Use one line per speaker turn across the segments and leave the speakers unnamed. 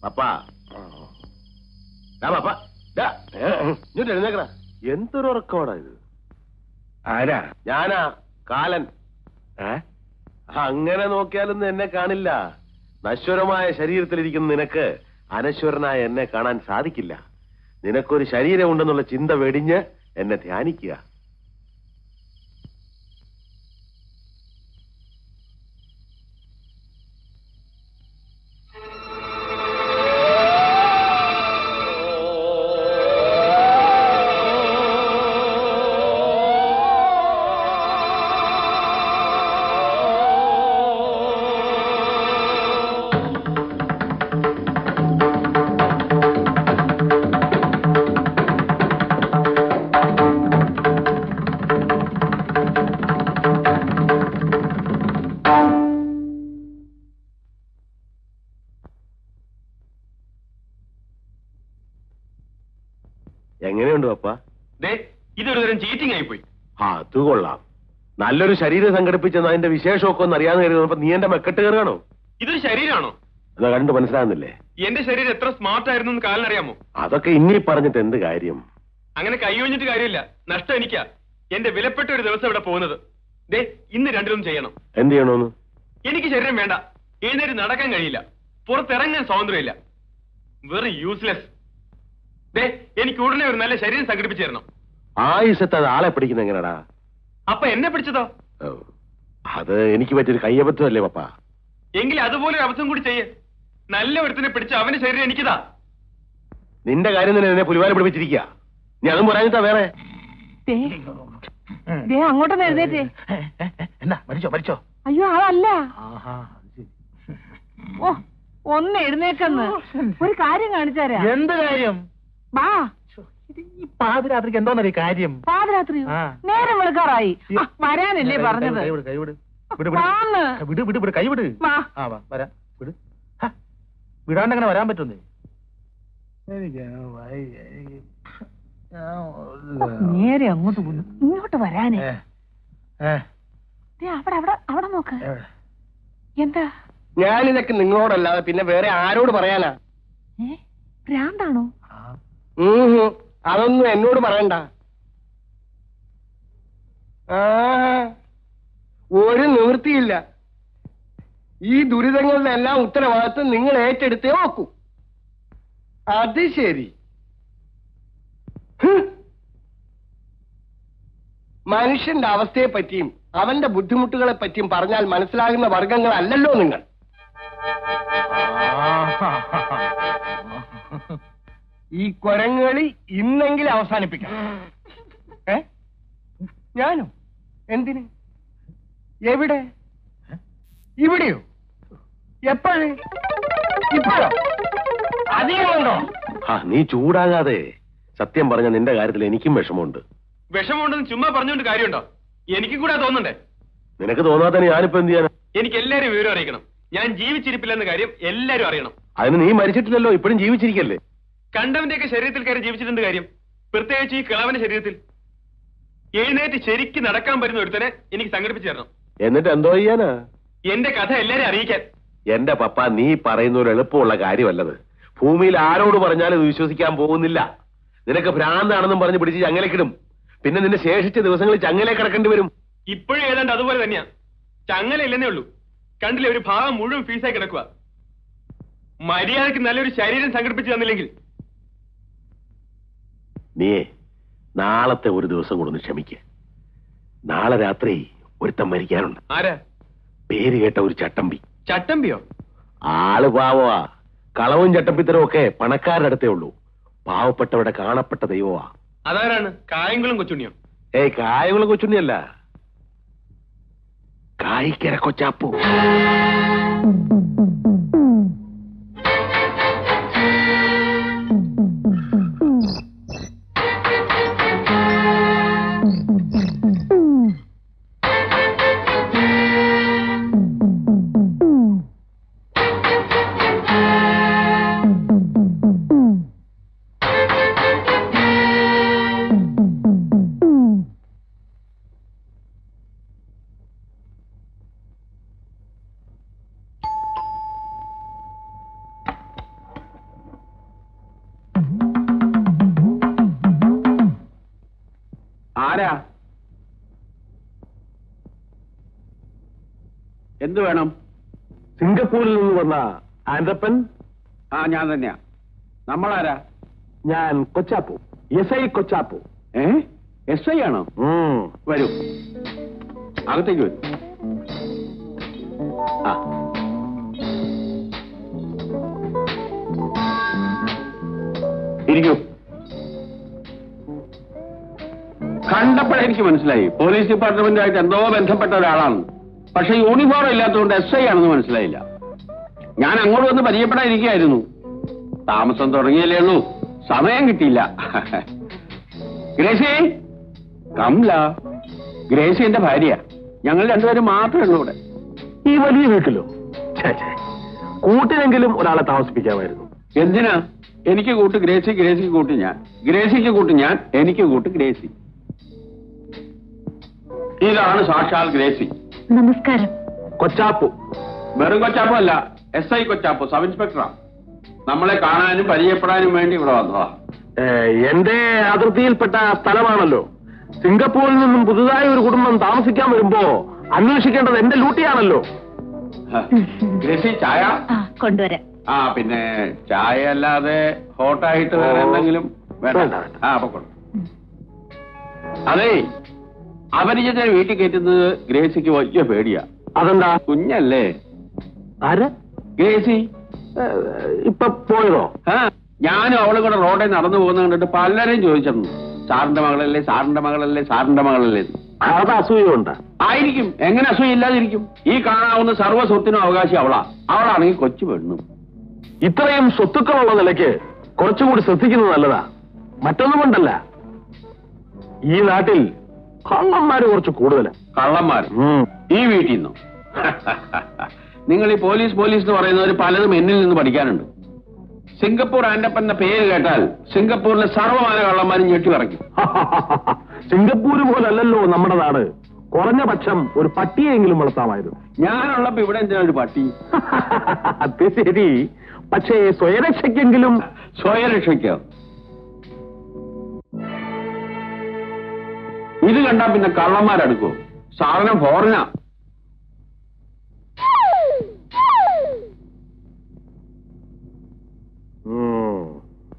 പപ്പാ പപ്പാ ഇങ്ങോട്ട് എഴുന്നേക്കടാ. എന്തൊരു ഉറക്കോടാ ഇത്?
ആരാ?
ഞാനാ, കാലൻ. അങ്ങനെ നോക്കിയാലൊന്നും എന്നെ കാണില്ല. നശ്വരമായ ശരീരത്തിലിരിക്കുന്ന നിനക്ക് അനശ്വരനായ എന്നെ കാണാൻ സാധിക്കില്ല. നിനക്കൊരു ശരീരമുണ്ടെന്നുള്ള ചിന്ത വെടിഞ്ഞ് എന്നെ ധ്യാനിക്കുക. എങ്ങനെയുണ്ട് പപ്പ?
ഇതൊരു തരം ചീറ്റിംഗ് ആയിപ്പോയി.
അത് കൊള്ളാം. നല്ലൊരു ശരീരം സംഘടിപ്പിച്ചെന്ന് അതിന്റെ വിശേഷമൊക്കെ ഒന്ന് അറിയാതെ കരുതുന്നപ്പോ നീ എന്റെ മെക്കെട്ട് കയറുകയാണോ?
ഇതൊരു ശരീരമാണോ?
എന്നാ കണ്ടു മനസ്സിലാകുന്നില്ലേ?
എന്റെ ശരീരം എത്ര സ്മാർട്ട് ആയിരുന്നു എന്ന് കാലിനറിയാമോ?
അതൊക്കെ ഇനി പറഞ്ഞിട്ട് എന്ത് കാര്യം?
അങ്ങനെ കൈയൊഴിഞ്ഞിട്ട് കാര്യമില്ല. നഷ്ടം എനിക്കാ. എന്റെ വിലപ്പെട്ട ഒരു ദിവസം ഇവിടെ പോകുന്നത്. ഇന്ന് രണ്ടിലൊന്നും ചെയ്യണം.
എന്ത് ചെയ്യണോന്ന്?
എനിക്ക് ശരീരം വേണ്ട. എഴുന്നേറ്റ് നടക്കാൻ കഴിയില്ല. പുറത്തിറങ്ങാൻ സ്വാതന്ത്ര്യമില്ല. വെറും യൂസ്ലെസ്. എനിക്ക് ഉടനെ ഒരു നല്ല ശരീരം സംഘടിപ്പിച്ചു തരണം.
ആയുസത്ത് അത് ആളെ പിടിക്കുന്ന എങ്ങനെടാ?
അപ്പൊ എന്നെ പിടിച്ചതോ?
അത് എനിക്ക് പറ്റിയൊരു കയ്യബദ്ധമല്ലേ പപ്പ?
എങ്കിൽ അതുപോലെ ഒരു അബദ്ധം കൂടി ചെയ്യേ. നല്ല ഒരുത്തിനെ പിടിച്ച് അവന്റെ ശരീരം എനിക്കിതാ.
നിന്റെ കാര്യം തന്നെ എന്നെ പുലിവാല പിടിപ്പിച്ചിരിക്കുക. നീ അതും പറയാനിട്ടാ വേറെ.
അങ്ങോട്ടൊന്ന് എഴുന്നേറ്റേ.
എന്നാ മരിച്ചോ മരിച്ചോ?
അയ്യോ അതല്ല. ഓ ഒന്ന് എഴുന്നേക്കെന്ന് ഒരു കാര്യം കാണിച്ചാരാ.
എന്ത് കാര്യം?
വാ.
ഈ പാതിരാത്രിക്ക് എന്തോന്നറിയ കാര്യം?
പാതിരാത്രി നേരം വെളുക്കാറായി. വരാനല്ലേ പറഞ്ഞത്?
കൈവിട് വിട് വിട് വിട് കൈവിട്. വരാ വിട്. വിടാണ്ട് അങ്ങനെ വരാൻ പറ്റുന്നേ?
നേരെ അങ്ങോട്ട് പോന്നു. ഇങ്ങോട്ട് വരാനേ. അവിടെ അവിടെ അവിടെ നോക്ക്. എന്താ?
ഞാനിതൊക്കെ നിങ്ങളോടല്ലാതെ പിന്നെ വേറെ ആരോട് പറയാനാ?
ഭ്രാന്താണോ?
അതൊന്നും എന്നോട് പറയണ്ട. ഒരു നിവൃത്തിയില്ല. ഈ ദുരിതങ്ങളുടെ എല്ലാം ഉത്തരവാദിത്വം നിങ്ങൾ ഏറ്റെടുത്തേ നോക്കൂ. അത് ശരി. മനുഷ്യന്റെ അവസ്ഥയെ പറ്റിയും അവന്റെ ബുദ്ധിമുട്ടുകളെ പറ്റിയും പറഞ്ഞാൽ മനസ്സിലാകുന്ന വർഗങ്ങളല്ലല്ലോ നിങ്ങൾ. ഈ കൊരങ്ങളി ഇന്നെങ്കിലും അവസാനിപ്പിക്കണം. ഞാനോ? എന്തിന്? എവിടെ? ഇവിടെയോ? എപ്പോഴേ? ഇപ്പോഴോ? അധികമുണ്ടോ?
നീ ചൂടാകാതെ. സത്യം പറഞ്ഞ നിന്റെ കാര്യത്തിൽ എനിക്കും വിഷമമുണ്ട്.
വിഷമമുണ്ടെന്ന് ചുമ്മാ പറഞ്ഞുകൊണ്ട് കാര്യമുണ്ടോ? എനിക്കും കൂടെ തോന്നണ്ടേ?
നിനക്ക് തോന്നാത്ത ഞാനിപ്പോ എന്ത് ചെയ്യാനാ?
എനിക്ക് എല്ലാരും വിവരം അറിയിക്കണം. ഞാൻ ജീവിച്ചിരിപ്പില്ലെന്ന കാര്യം എല്ലാരും അറിയണം.
അതിന് നീ മരിച്ചിട്ടില്ലല്ലോ, ഇപ്പോഴും ജീവിച്ചിരിക്കല്ലേ?
കണ്ടവന്റെയൊക്കെ ശരീരത്തിൽ കയറി ജീവിച്ചിട്ടുണ്ട് കാര്യം, പ്രത്യേകിച്ച് ഈ കിളവന്റെ ശരീരത്തിൽ. എഴുന്നേറ്റ് ശരിക്ക് നടക്കാൻ പറ്റുന്ന ഒരുത്തനെ എനിക്ക് സംഘടിപ്പിച്ചു തരണം.
എന്നിട്ട് എന്തോ ചെയ്യാനാ?
എന്റെ കഥ എല്ലാരും അറിയിക്കാൻ.
എന്റെ പപ്പ, നീ പറയുന്ന ഒരു എളുപ്പമുള്ള കാര്യമല്ലത്. ഭൂമിയിൽ ആരോട് പറഞ്ഞാലും ഇത് വിശ്വസിക്കാൻ പോകുന്നില്ല. നിനക്ക് ഭ്രാന്താണെന്നും പറഞ്ഞ് പിടിച്ച് ചങ്ങലക്കിടും. പിന്നെ നിന്റെ ശേഷിച്ച ദിവസങ്ങളിൽ ചങ്ങല കിടക്കേണ്ടി വരും.
ഇപ്പോഴും ഏതാണ്ട് അതുപോലെ തന്നെയാ. ചങ്ങല ഇല്ലെന്നേ ഉള്ളൂ. കണ്ടില്ലേ, ഒരു ഭാഗം മുഴുവൻ ഫീസായി കിടക്കുക. മര്യാദക്ക് നല്ലൊരു ശരീരം സംഘടിപ്പിച്ചു തന്നില്ലെങ്കിൽ
നീ നാളത്തെ ഒരു ദിവസം കൊണ്ടൊന്ന് ക്ഷമിക്ക. നാളെ രാത്രി ഒരുത്തം മരിക്കാനുണ്ട്.
ആരാ?
പേര് കേട്ട ഒരു ചട്ടമ്പി.
ചട്ടമ്പിയോ?
ആള് പാവമാ. കളവും ചട്ടമ്പിത്തരവും ഒക്കെ പണക്കാരുടെ അടുത്തേ ഉള്ളൂ. പാവപ്പെട്ടവരുടെ കാണപ്പെട്ട ദൈവമാ.
അതാരാണ്? കായംകുളം കൊച്ചുണ്ണിയോ?
കായംകുളം കൊച്ചുണ്ണിയല്ല, കായിക്കര കൊച്ചാപ്പു.
ആരാ? എന്ത് വേണം?
സിംഗപ്പൂരിൽ നിന്ന് വന്ന ആൻഡപ്പൻ.
ആ, ഞാൻ തന്നെയാ. നമ്മളാരാ?
ഞാൻ കൊച്ചാപ്പു, SI കൊച്ചാപ്പു.
SI ആണോ? വരൂ, അകത്തേക്ക് വരൂ. ആ, ഇരിക്കൂ. കണ്ടപ്പോഴെനിക്ക് മനസ്സിലായി പോലീസ് ഡിപ്പാർട്ട്മെന്റുമായിട്ട് എന്തോ ബന്ധപ്പെട്ട ഒരാളാണ്. പക്ഷെ യൂണിഫോം ഇല്ലാത്തതുകൊണ്ട് SI ആണെന്ന് മനസ്സിലായില്ല. ഞാൻ അങ്ങോട്ട് വന്ന് പരിചയപ്പെടാതിരിക്കുകയായിരുന്നു. താമസം തുടങ്ങിയല്ലേ ഉള്ളൂ, സമയം കിട്ടിയില്ല. ഗ്രേസി, കംല. ഗ്രേസി എന്റെ ഭാര്യ. ഞങ്ങൾ രണ്ടുപേരും മാത്രമേ ഉള്ളൂ ഇവിടെ.
ഈ വലിയ വീട്ടിലോ? കൂട്ടിനെങ്കിലും ഒരാളെ താമസിപ്പിക്കാമായിരുന്നു.
എന്തിനാ? എനിക്ക് കൂട്ട് ഗ്രേസി, ഗ്രേസിക്ക് കൂട്ട് ഞാൻ, ഗ്രേസിക്ക് കൂട്ട് ഞാൻ, എനിക്ക് കൂട്ട് ഗ്രേസി. ഇതാണ് സാക്ഷാൽ ഗ്രേസി.
നമസ്കാരം.
കൊച്ചാപ്പു.
വെറും കൊച്ചാപ്പു അല്ല, SI കൊച്ചാപ്പു, സബ് ഇൻസ്പെക്ടറാ. നമ്മളെ കാണാനും പരിചയപ്പെടാനും വേണ്ടി ഇവിടെ വന്നതാ.
എന്റെ അതിർത്തിയിൽപ്പെട്ട സ്ഥലമാണല്ലോ. സിംഗപ്പൂരിൽ നിന്നും പുതുതായി ഒരു കുടുംബം താമസിക്കാൻ വരുമ്പോ അന്വേഷിക്കേണ്ടത് എന്റെ ഡ്യൂട്ടിയാണല്ലോ.
ഗ്രേസി, ചായ
കൊണ്ടുവരാം.
ആ, പിന്നെ ചായ അല്ലാതെ ഹോട്ടായിട്ട് വേറെ എന്തെങ്കിലും വേണ്ട? ആ, പൊക്കോളൂ. അതെ, അപരിചിതനെ വീട്ടിൽ കയറ്റുന്നത് ഗ്രേസിക്ക് വലിയ പേടിയാ.
അതെന്താ?
കുഞ്ഞല്ലേ.
ആര്?
ഗ്രേസി.
ഇപ്പൊ പോയതോ?
ഞാനും അവളും കൂടെ റോഡിൽ നടന്നു പോകുന്ന കണ്ടിട്ട് പലരും ചോദിച്ചിരുന്നു, സാറിന്റെ മകളല്ലേ, സാറിന്റെ മകളല്ലേ, സാറിന്റെ മകളല്ലേ.
അത് അസൂയുണ്ട്.
ആയിരിക്കും. എങ്ങനെ അസൂയ ഇല്ലാതിരിക്കും? ഈ കാണാവുന്ന സർവ്വ സ്വത്തിനും അവകാശി അവളാ. അവളാണെങ്കിൽ കൊച്ചു പെണ്ണു.
ഇത്രയും സ്വത്തുക്കളുള്ള നിലയ്ക്ക് കുറച്ചുകൂടി ശ്രദ്ധിക്കുന്നത് നല്ലതാ. മറ്റൊന്നും കൊണ്ടല്ല, ഈ നാട്ടിൽ കള്ളന്മാര് കുറച്ച് കൂടുതലാ.
കള്ളന്മാർ ഈ വീട്ടിൽ നിന്നോ? നിങ്ങൾ ഈ പോലീസ് എന്ന് പറയുന്നവർ പലതും എന്നിൽ നിന്ന് പഠിക്കാനുണ്ട്. സിംഗപ്പൂർ ആൻഡപ്പൻ എന്ന പേര് കേട്ടാൽ സിംഗപ്പൂരിലെ സർവ്വമാന കള്ളന്മാരും ഞെട്ടി പറയ്ക്കും.
സിംഗപ്പൂര് പോലല്ലോ നമ്മുടെ നാട്. കുറഞ്ഞ പക്ഷം ഒരു പട്ടിയെങ്കിലും വളർത്താമായിരുന്നു.
ഞാനുള്ളപ്പോ ഇവിടെ എന്തിനാ ഒരു പട്ടി?
അത് ശരി, പക്ഷേ സ്വയരക്ഷയ്ക്കെങ്കിലും.
സ്വയരക്ഷയ്ക്കോ? ഇത് കണ്ടാ പിന്നെ കള്ളന്മാരെടുക്കോ? സാധനം ഫോറിനാ.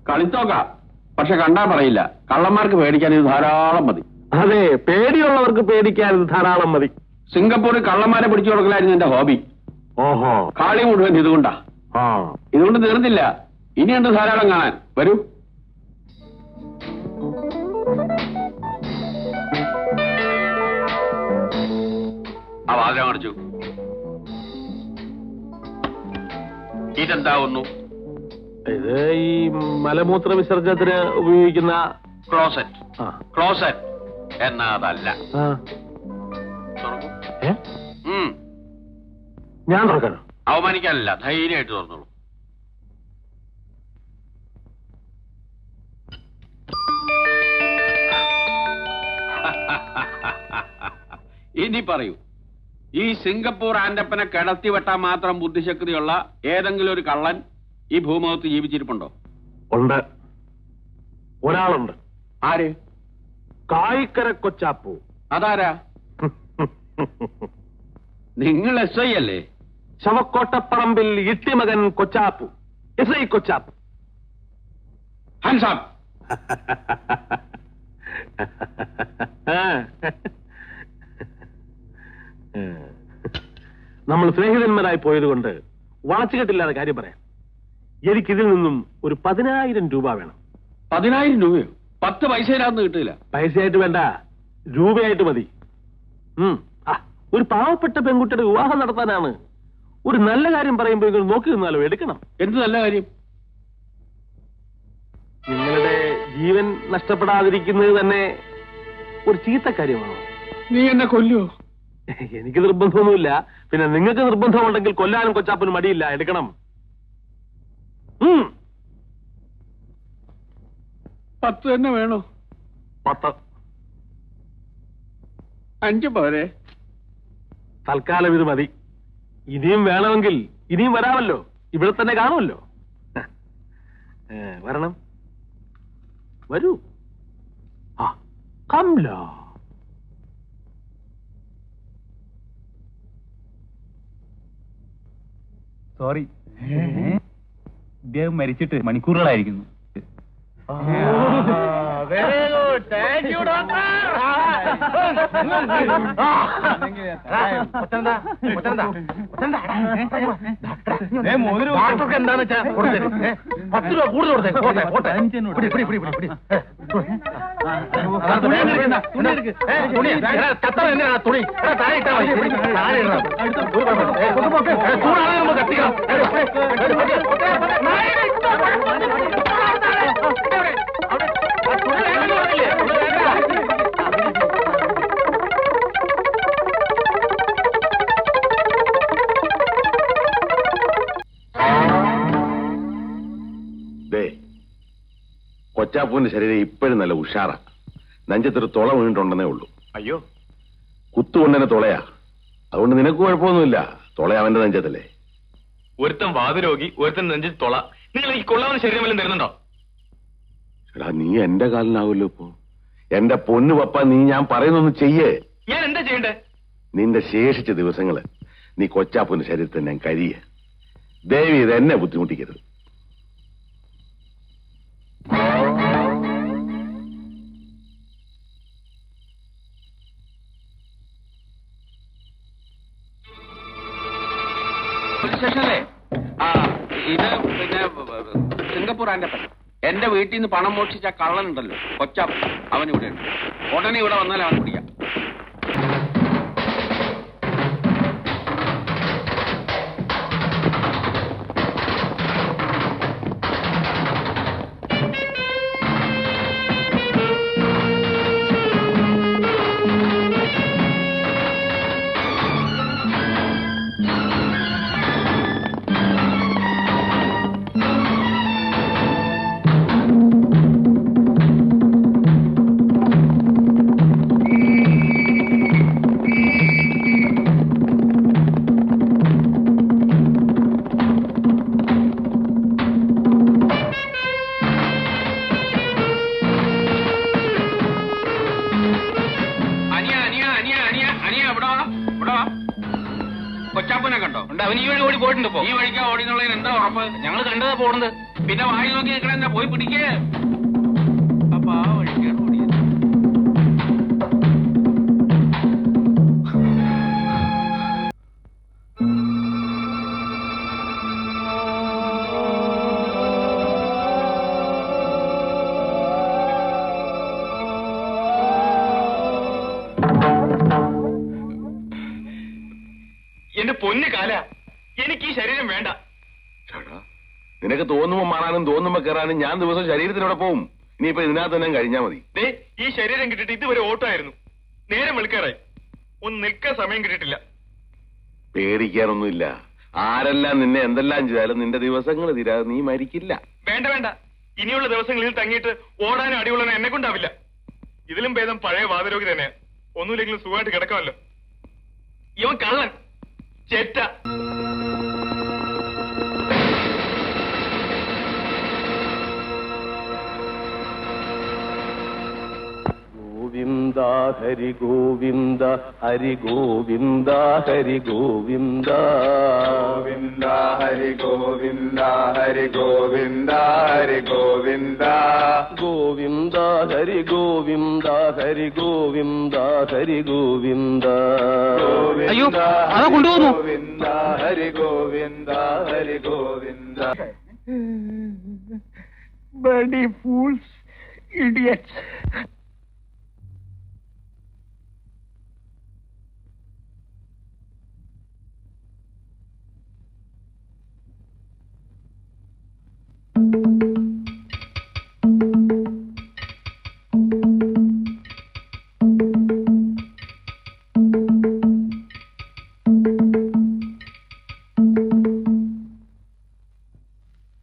കളിത്തോക്ക, പക്ഷെ കണ്ടാ പറയില്ല. കള്ളന്മാർക്ക് പേടിക്കാൻ ഇത് ധാരാളം മതി.
അതെ, പേടിയുള്ളവർക്ക് പേടിക്കാൻ ഇത് ധാരാളം മതി.
സിംഗപ്പൂരിൽ കള്ളന്മാരെ പിടിച്ചു കൊടുക്കലായിരുന്നു എന്റെ ഹോബി.
ഓഹോ,
കളി മുഴുവൻ ഇതുകൊണ്ടാ. ഇതുകൊണ്ട് തീർന്നില്ല, ഇനിയുണ്ട് ധാരാളം കാണാൻ. വരൂ. ആ വാതിൽ അടച്ചു. ഇതെന്താവുന്നു?
ഇത് ഈ മലമൂത്ര വിസർജനത്തിന് ഉപയോഗിക്കുന്ന
ക്ലോസറ്റ്. ക്ലോസറ്റ് എന്നാ അതല്ല.
ഞാൻ തുറക്കാനോ?
അവമാനിക്കാനല്ല, ധൈര്യമായിട്ട് തുറന്നോളൂ. ഇനി പറയൂ, ഈ സിംഗപ്പൂർ ആൻഡപ്പനെ കിടത്തി വെട്ടാൻ മാത്രം ബുദ്ധിശക്തിയുള്ള ഏതെങ്കിലും ഒരു കള്ളൻ ഈ ഭൂമുഖത്ത് ജീവിച്ചിരിപ്പുണ്ടോ?
ഉണ്ട്, ഒരാളുണ്ട്.
ആര്?
കായിക്കര കൊച്ചാപ്പു.
അതാരാ? നിങ്ങൾ SI അല്ലേ?
ശവക്കോട്ടപ്പറമ്പിൽ ഇട്ടിമകൻ കൊച്ചാപ്പു, SI കൊച്ചാപ്പു.
ഹൻസാബ്.
നമ്മൾ സ്നേഹിതന്മാരായി പോയതുകൊണ്ട് വളച്ചുകെട്ടില്ലാതെ കാര്യം പറയാം. എനിക്കിതിൽ നിന്നും ഒരു 10,000 രൂപ വേണം.
10,000 രൂപയോ? 10 പൈസയിലാന്ന് കിട്ടില്ല.
പൈസയായിട്ട് വേണ്ട, രൂപയായിട്ട് മതി. ഒരു പാവപ്പെട്ട പെൺകുട്ടിയുടെ വിവാഹം നടത്താനാണ്. ഒരു നല്ല കാര്യം പറയുമ്പോൾ നോക്കി നിന്നാലോ, എടുക്കണം.
എന്ത് നല്ല കാര്യം?
നിങ്ങളുടെ ജീവൻ നഷ്ടപ്പെടാതിരിക്കുന്നത് തന്നെ ഒരു ചീത്ത കാര്യമാണോ?
നീ എന്നെ കൊല്ലുവോ?
എനിക്ക് നിർബന്ധമൊന്നുമില്ല. പിന്നെ നിങ്ങൾക്ക് നിർബന്ധമുണ്ടെങ്കിൽ കൊല്ലാനും കൊച്ചാപ്പനും മടിയില്ല, എടുക്കണം.
10 തന്നെ വേണോ?
10.
5 പോരെ?
തൽക്കാലം ഇത് മതി. ഇനിയും വേണമെങ്കിൽ ഇനിയും വരാമല്ലോ, ഇവിടെ തന്നെ കാണുമല്ലോ. വരണം, വരൂ. കംല.
സോറി, ഇദ്ദേഹം മരിച്ചിട്ട് മണിക്കൂറുകളായിരിക്കുന്നു. എന്താന്ന് വെച്ചാ 10 രൂപ കൂടുതൽ കൊടുത്തേ. തുണി
കൊച്ചാപ്പൂവിന്റെ ശരീരം ഇപ്പോഴും നല്ല ഉഷാറാ. നെഞ്ചത്തൊരു തുള വീണിട്ടുണ്ടെന്നേ ഉള്ളൂ.
അയ്യോ,
കുത്തുകൊണ്ടന്നെ തുളയാ. അതുകൊണ്ട് നിനക്ക് കുഴപ്പമൊന്നുമില്ല. തുള അവന്റെ നെഞ്ചത്തല്ലേ.
ഒരുത്തൻ വാതരോഗി, ഒരുത്തൻ നെഞ്ചിൽ തുള. നിങ്ങൾ ഈ കൊള്ളാവുന്ന ശരീരം വല്ലതും തരുന്നുണ്ടോ?
എടാ, നീ എന്റെ കാലിനാവുമല്ലോ ഇപ്പൊ. എന്റെ പൊന്നു പപ്പ, നീ ഞാൻ പറയുന്നൊന്ന് ചെയ്യേ.
ഞാൻ എന്താ ചെയ്യണ്ടേ?
നിന്റെ ശേഷിച്ച ദിവസങ്ങള് നീ കൊച്ചാപ്പൂവിന്റെ ശരീരത്തിൽ ഞാൻ കരിയ. ദേവി ഇത് എന്നെ ബുദ്ധിമുട്ടിക്കരുത്.
സ്റ്റേഷനല്ലേ? ഇത് പിന്നെ സിംഗപ്പൂർ ആൻഡപ്പൻ. എന്റെ വീട്ടിൽ നിന്ന് പണം മോഷിച്ച കള്ളനുണ്ടല്ലോ കൊച്ചാപ്പൻ, അവൻ ഇവിടെ ഉണ്ട്. ഉടനെ ഇവിടെ വന്നാൽ അവൻ പിടിക്കാം. കൊച്ചാപ്പനെ കണ്ടോ? അവൻ ഈ വഴി ഓടി പോയിട്ടുണ്ട്. ഈ വഴിക്കാ ഓടിന്നുള്ളതിന് എന്താ ഉറപ്പ്? ഞങ്ങൾ കണ്ടതാ പോണത്. പിന്നെ വായി നോക്കി നിൽക്കണ പോയി പിടിക്കേ. അപ്പൊ ആ വഴിക്കാണ് ഓടിയത്.
എന്റെ പൊന്നു കാല, എനിക്ക് ഈ ശരീരം വേണ്ട.
നിനക്ക് തോന്നുമ്പോ മാറാനും തോന്നുമ്പോ കയറാനും ഞാൻ ദിവസം ശരീരത്തിനോടെ പോവും. ഇനിയിപ്പോ ഇതിനകത്ത് തന്നെ കഴിഞ്ഞാ മതി.
ഈ ശരീരം കിട്ടിയിട്ട് ഇതുവരെ ഓട്ടമായിരുന്നു. നേരം വെളുക്കാറായി. ഒന്ന് നിൽക്കാൻ സമയം കിട്ടിയിട്ടില്ല.
പേടിക്കാനൊന്നുമില്ല. ആരെല്ലാം നിന്നെ എന്തെല്ലാം ചെയ്താലും നിന്റെ ദിവസങ്ങൾ തീരാതെ നീ മരിക്കില്ല.
വേണ്ട വേണ്ട, ഇനിയുള്ള ദിവസങ്ങളിൽ തങ്ങിയിട്ട് ഓടാനും അടിയുള്ളനും എന്നെ കൊണ്ടാവില്ല. ഇതിലും ഭേദം പഴയ വാതരോഗി തന്നെ. ഒന്നുമില്ലെങ്കിലും സുഖമായിട്ട് കിടക്കാമല്ലോ. ഇവൻ കള്ളൻ, ചേറ്റ.
ഗോവിന്ദ ഹരി ഗോവിന്ദ ഹരി ഗോവിന്ദ ഹരി ഗോവിന്ദ ഗോവിന്ദ ഹരി ഗോവിന്ദ ഹരി ഗോവിന്ദ ഹരി ഗോവിന്ദ ഗോവിന്ദ ഹരി ഗോവിന്ദ ഹരി ഗോവിന്ദ ഹരി ഗോവിന്ദ
അയ്യോ, അതാ കൊണ്ടുപോകുന്നു.
Govinda Hari Govinda Hari Govinda. Bloody fools, idiots.